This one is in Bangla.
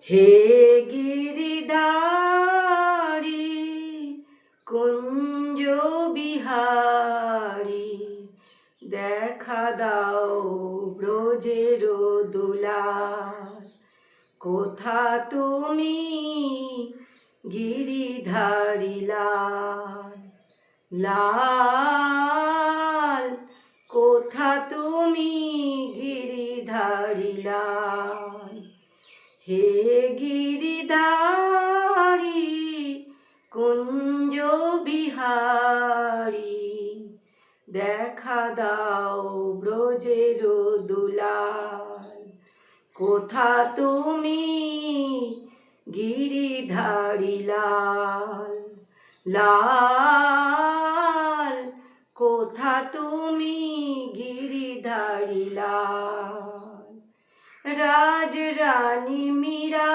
হে গিরিধারী কুঞ্জ বিহারী, দেখা দাও ব্রজের দুলার। কোথা তুমি গিরিধারী লাল, লাল কোথা তুমি গিরিধারী লাল। হে গিরিধারী কুঞ্জ বিহারী, দেখা দাও ব্রজের দুলাল। কোথা তুমি গিরিধারী লাল, লাল কোথা তুমি গিরিধারী লাল। রাজরানী মীরা